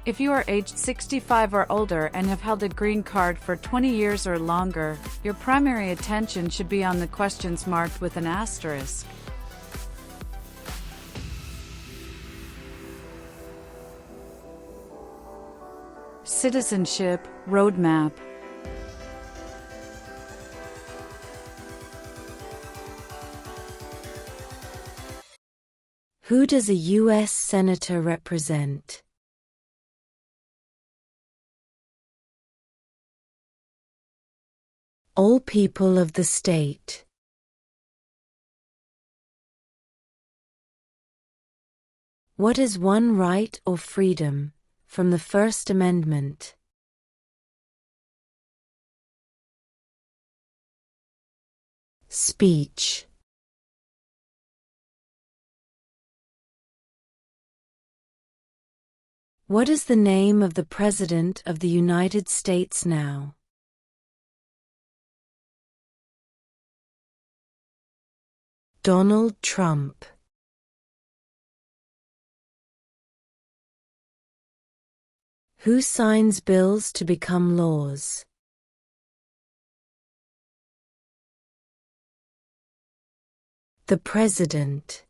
If you are aged 65 or older and have held a green card for 20 years or longer, your primary attention should be on the questions marked with an asterisk. Citizenship Roadmap. Who does a U.S. Senator represent? All people of the state. What is one right or freedom from the First Amendment? Speech. What is the name of the President of the United States now? Donald Trump. Who signs bills to become laws? The President.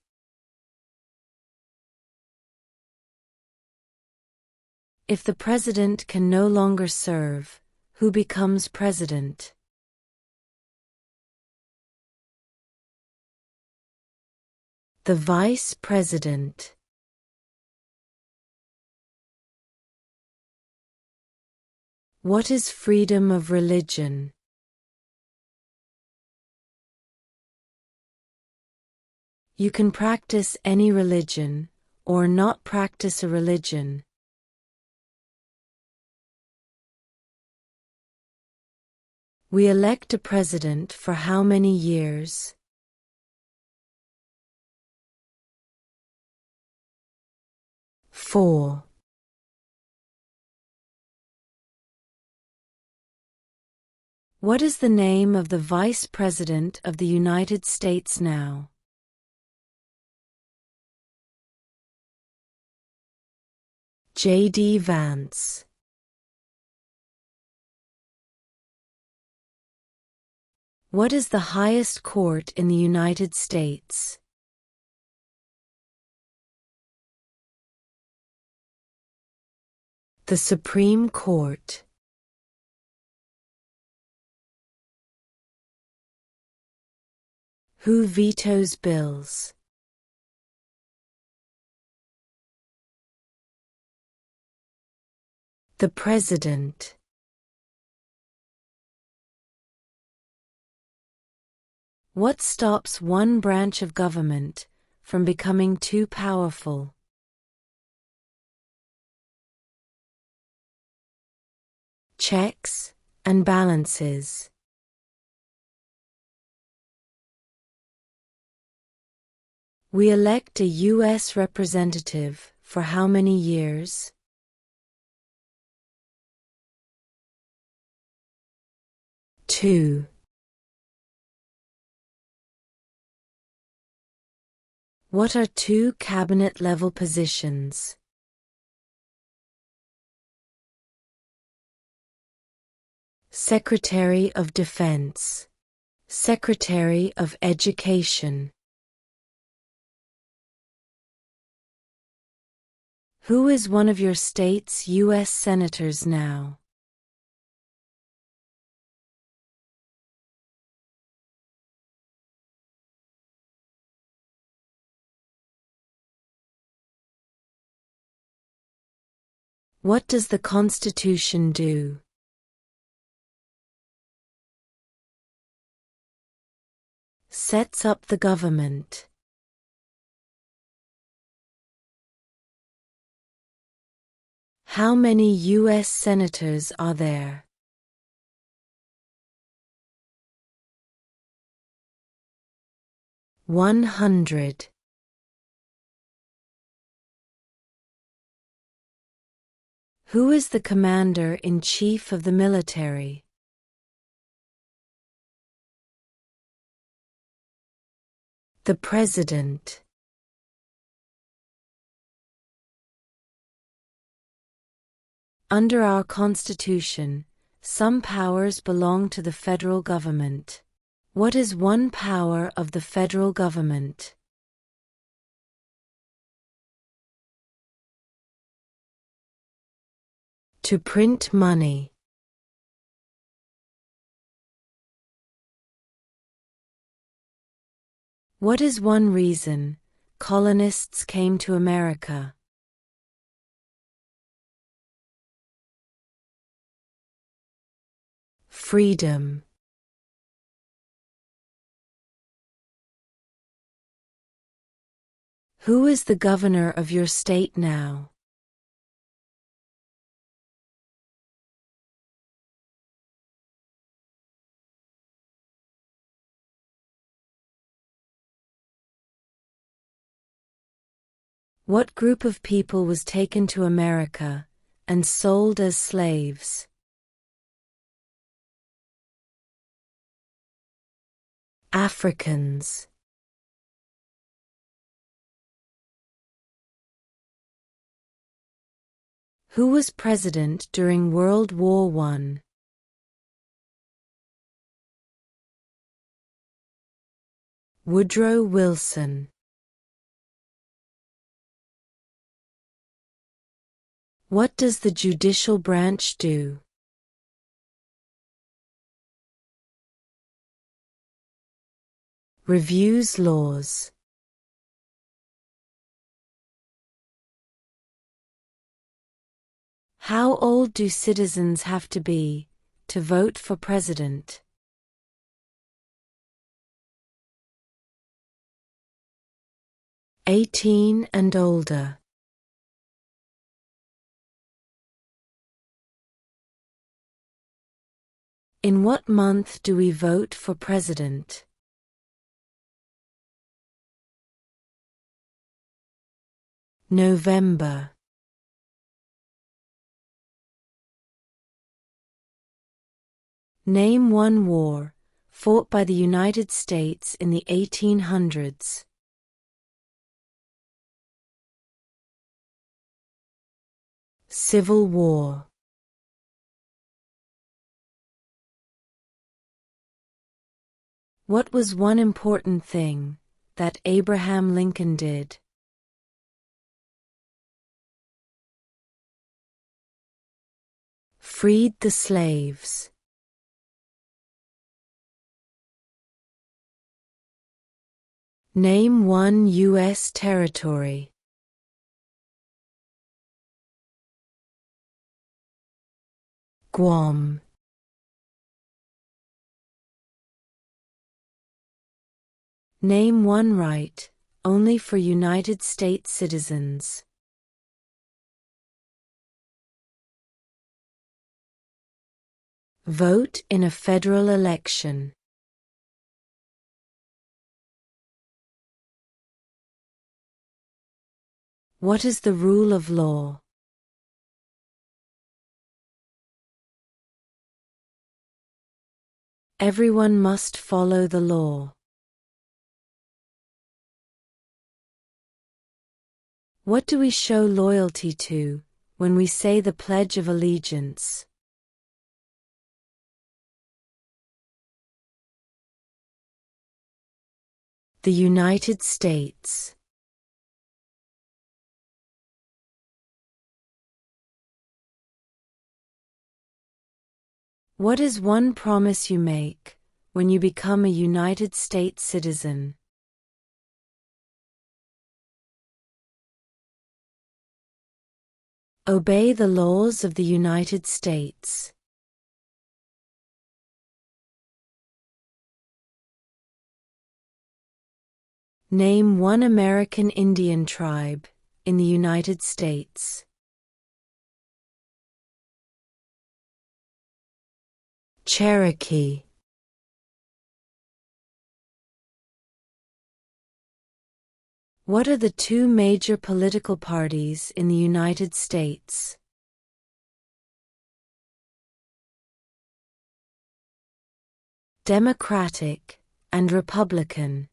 If the President can no longer serve, who becomes President? The Vice President. What is freedom of religion? You can practice any religion, or not practice a religion. We elect a president for how many years? 4. What is the name of the Vice President of the United States now? J.D. Vance. What is the highest court in the United States? The Supreme Court. Who vetoes bills? The President. What stops one branch of government from becoming too powerful? Checks and balances. We elect a U.S. representative for how many years? 2. What are 2 cabinet-level positions? Secretary of Defense, Secretary of Education. Who is one of your state's U.S. senators now? What does the Constitution do? Sets up the government. How many U.S. senators are there? 100. Who is the commander-in-chief of the military? The President. Under our Constitution, some powers belong to the federal government. What is one power of the federal government? To print money. What is one reason colonists came to America? Freedom. Who is the governor of your state now? What group of people was taken to America and sold as slaves? Africans. Who was president during World War I? Woodrow Wilson. What does the judicial branch do? Reviews laws. How old do citizens have to be to vote for president? 18 and older. In what month do we vote for president? November. Name one war fought by the United States in the 1800s. Civil War. What was one important thing that Abraham Lincoln did? Freed the slaves. Name one U.S. territory. Guam. Name one right only for United States citizens. Vote in a federal election. What is the rule of law? Everyone must follow the law. What do we show loyalty to when we say the Pledge of Allegiance? The United States. What is one promise you make when you become a United States citizen? Obey the laws of the United States. Name one American Indian tribe in the United States. Cherokee. What are the two major political parties in the United States? Democratic and Republican.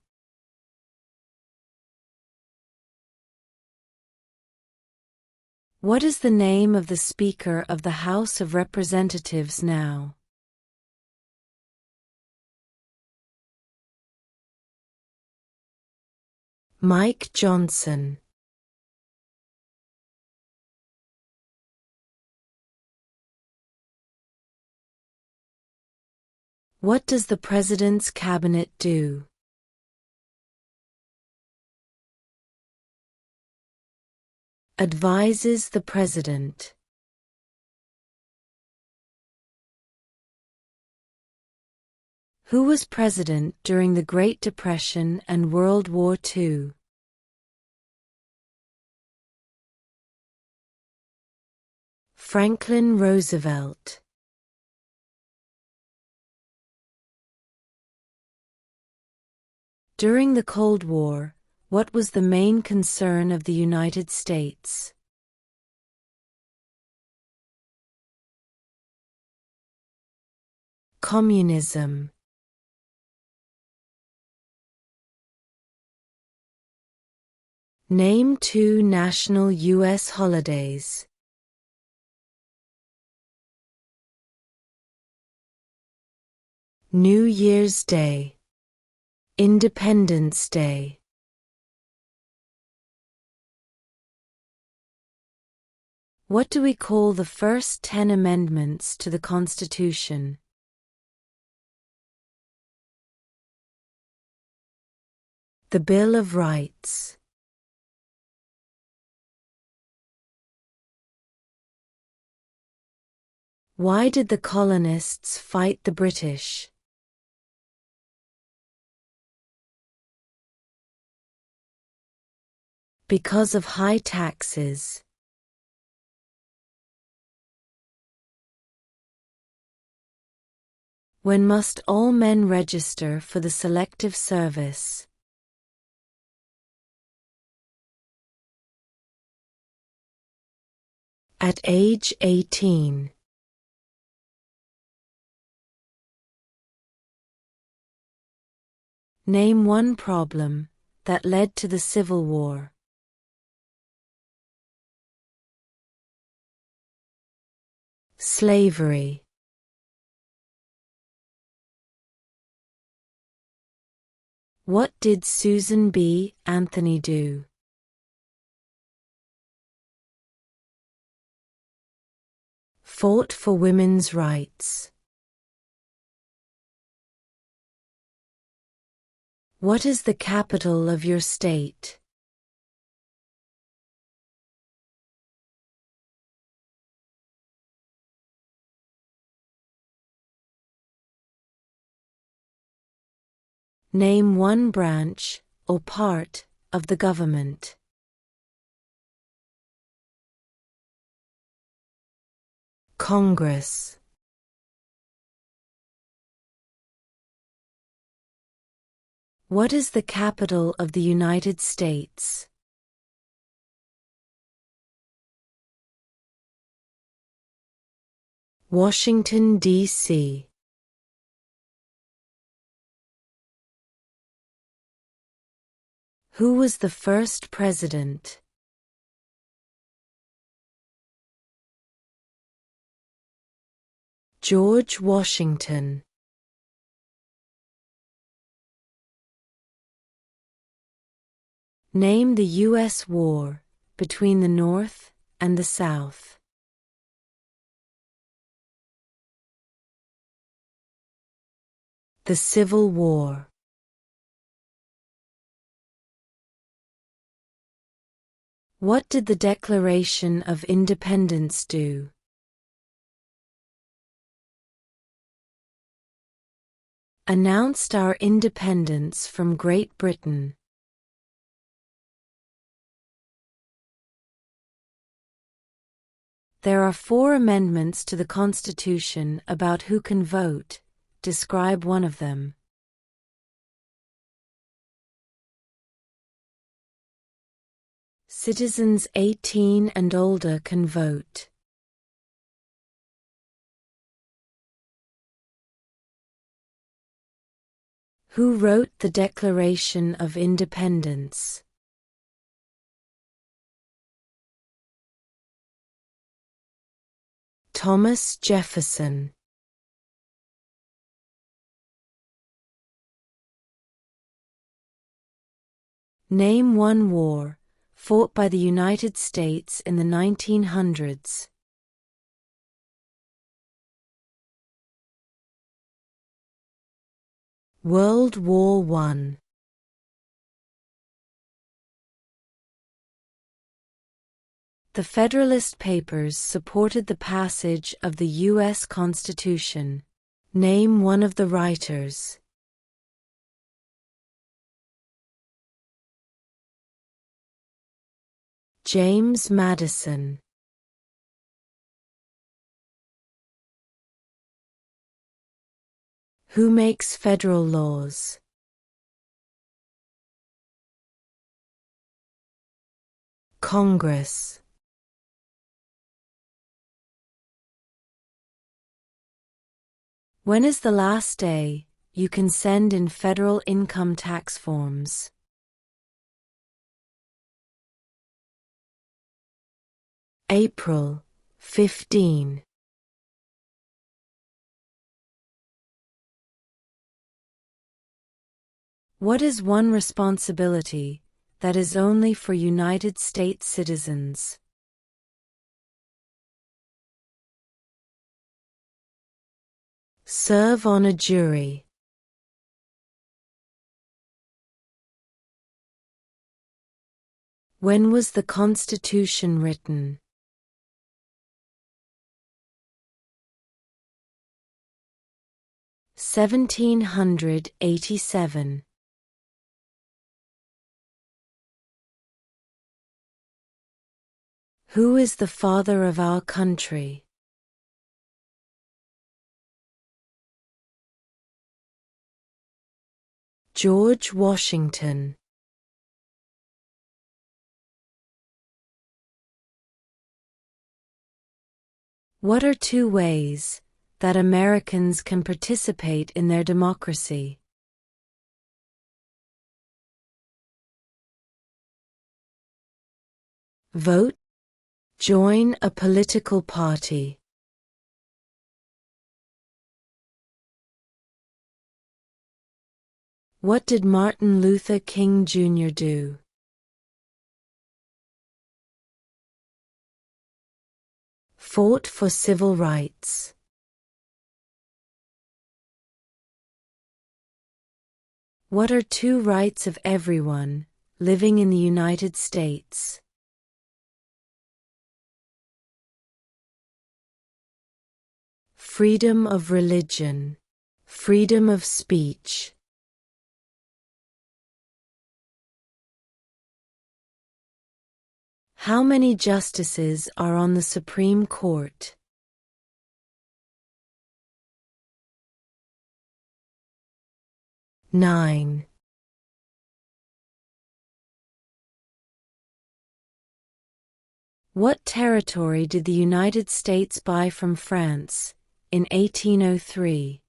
What is the name of the Speaker of the House of Representatives now? Mike Johnson. What does the President's Cabinet do? Advises the President. Who was president during the Great Depression and World War II? Franklin Roosevelt. During the Cold War, what was the main concern of the United States? Communism. Name 2 national U.S. holidays. New Year's Day. Independence Day. What do we call the first 10 amendments to the Constitution? The Bill of Rights. Why did the colonists fight the British? Because of high taxes. When must all men register for the Selective Service? At age 18. Name 1 problem that led to the Civil War. Slavery. What did Susan B. Anthony do? Fought for women's rights. What is the capital of your state? Name 1 branch, or part, of the government. Congress. What is the capital of the United States? Washington, D.C. Who was the first president? George Washington. Name the U.S. war between the North and the South. The Civil War. What did the Declaration of Independence do? Announced our independence from Great Britain. There are 4 amendments to the Constitution about who can vote. Describe one of them. Citizens 18 and older can vote. Who wrote the Declaration of Independence? Thomas Jefferson. Name one war fought by the United States in the 1900s. World War I. The Federalist Papers supported the passage of the U.S. Constitution. Name one of the writers. James Madison. Who makes federal laws? Congress. When is the last day you can send in federal income tax forms? April 15. What is one responsibility that is only for United States citizens? Serve on a jury. When was the Constitution written? 1787. Who is the father of our country? George Washington. What are two ways that Americans can participate in their democracy? Vote. Join a political party. What did Martin Luther King Jr. do? Fought for civil rights. What are two rights of everyone living in the United States? Freedom of religion, freedom of speech. How many justices are on the Supreme Court? 9. What territory did the United States buy from France in 1803?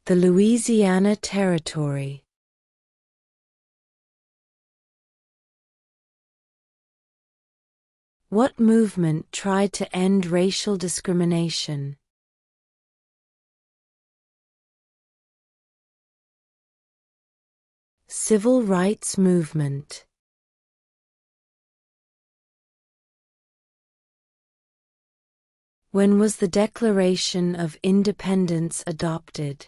The Louisiana Territory. What movement tried to end racial discrimination? Civil rights movement. When was the Declaration of Independence adopted?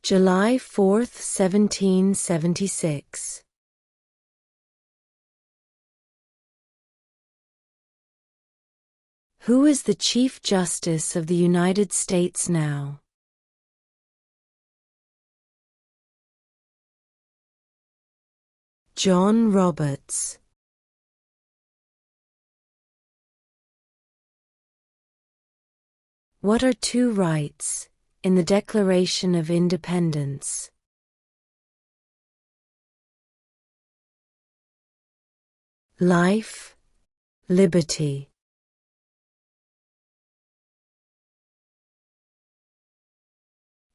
July 4, 1776. Who is the Chief Justice of the United States now? John Roberts. What are two rights in the Declaration of Independence? Life, liberty.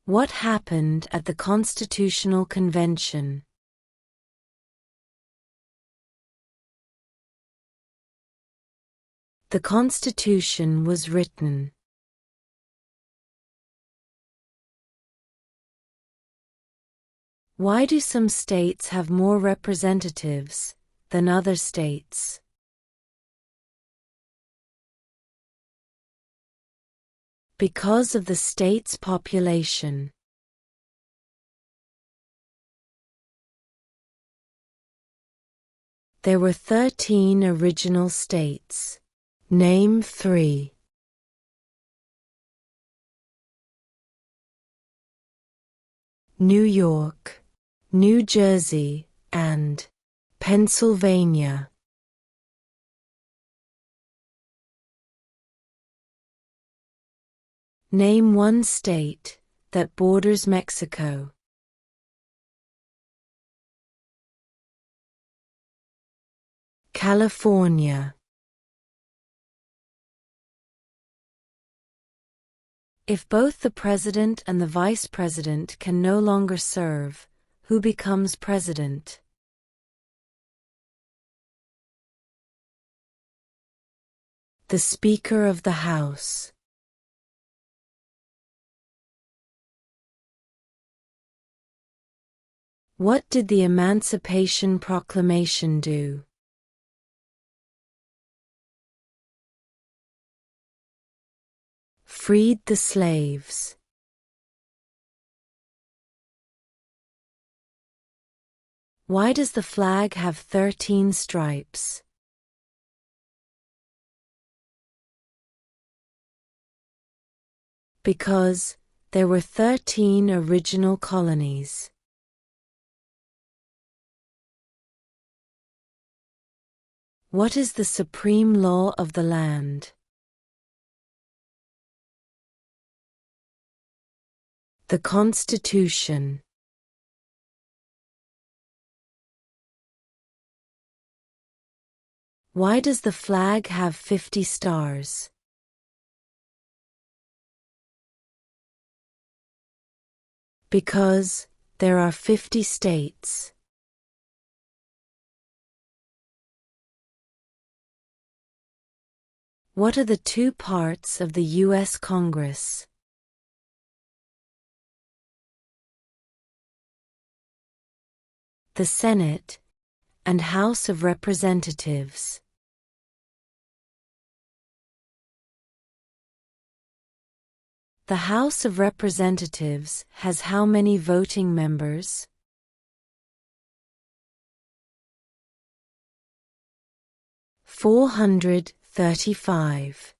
What happened at the Constitutional Convention? The Constitution was written. Why do some states have more representatives than other states? Because of the state's population. There were 13 original states. Name 3. New York, New Jersey, and Pennsylvania. Name one state that borders Mexico. California. If both the president and the vice president can no longer serve, who becomes president? The Speaker of the House. What did the Emancipation Proclamation do? Freed the slaves. Why does the flag have 13 stripes? Because there were 13 original colonies. What is the supreme law of the land? The Constitution. Why does the flag have 50 stars? Because there are 50 states. What are the two parts of the U.S. Congress? The Senate and House of Representatives. The House of Representatives has how many voting members? 435.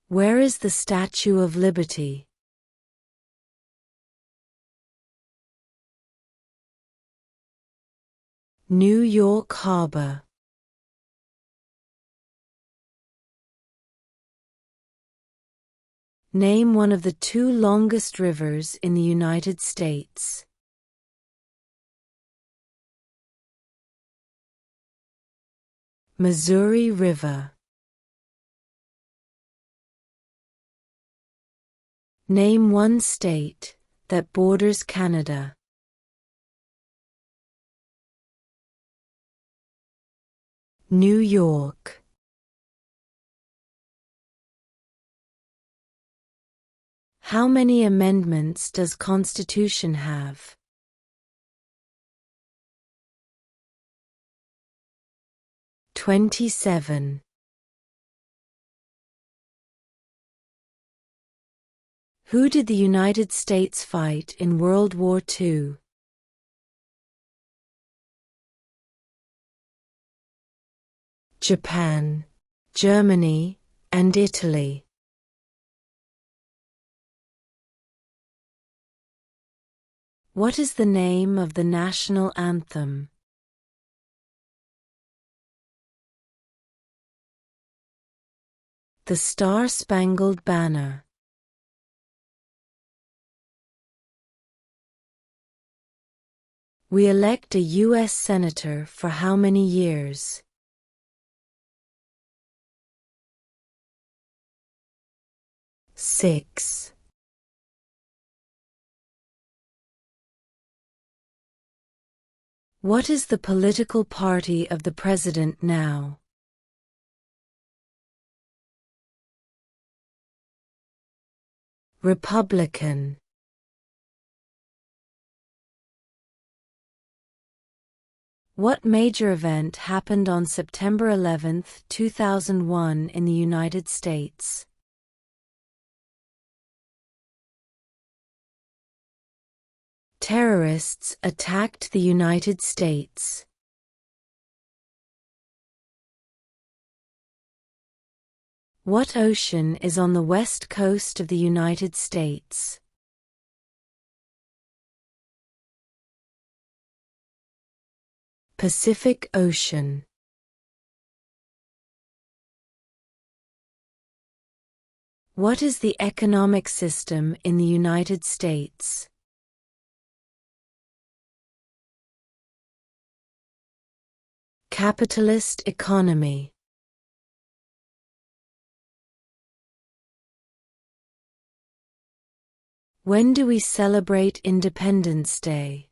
Where is the Statue of Liberty? New York Harbor. Name one of the two longest rivers in the United States. Missouri River. Name one state that borders Canada. New York. How many amendments does Constitution have? 27. Who did the United States fight in World War II? Japan, Germany, and Italy. What is the name of the national anthem? The Star-Spangled Banner. We elect a U.S. Senator for how many years? 6. What is the political party of the president now? Republican. What major event happened on September 11, 2001 in the United States? Terrorists attacked the United States. What ocean is on the west coast of the United States? Pacific Ocean. What is the economic system in the United States? Capitalist economy. When do we celebrate Independence Day?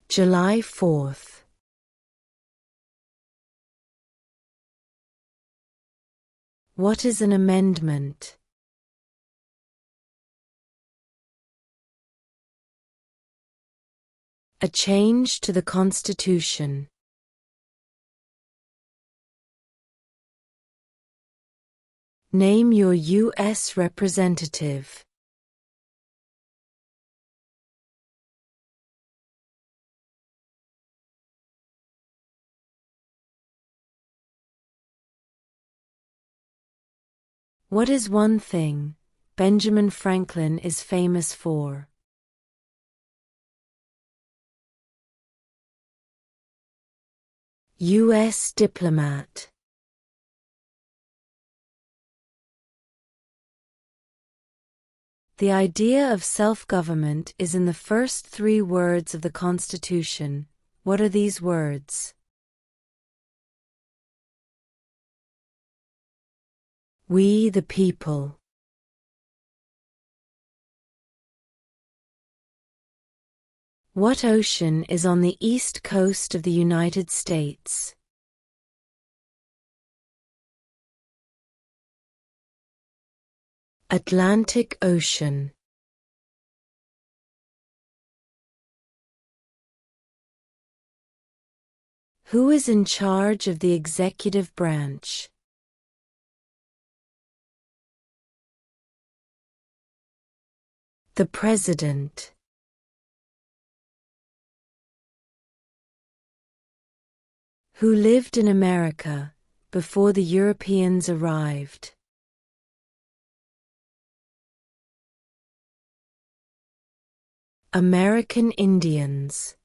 July 4th. What is an amendment? A change to the Constitution. Name your U.S. representative. What is one thing Benjamin Franklin is famous for? U.S. diplomat. The idea of self-government is in the first 3 words of the Constitution. What are these words? We the people. What ocean is on the east coast of the United States? Atlantic Ocean. Who is in charge of the executive branch? The President. Who lived in America before the Europeans arrived? American Indians.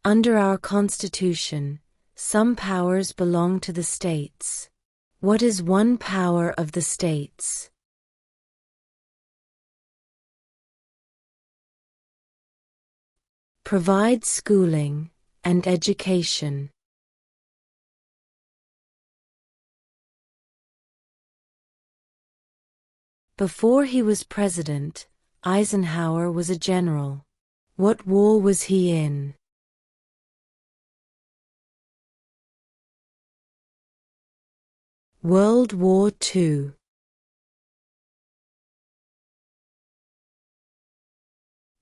Under our Constitution, some powers belong to the states. What is one power of the states? Provide schooling and education. Before he was president, Eisenhower was a general. What war was he in? World War II.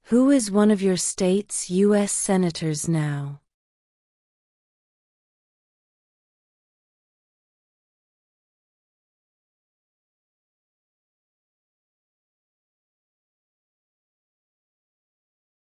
Who is one of your state's U.S. senators now?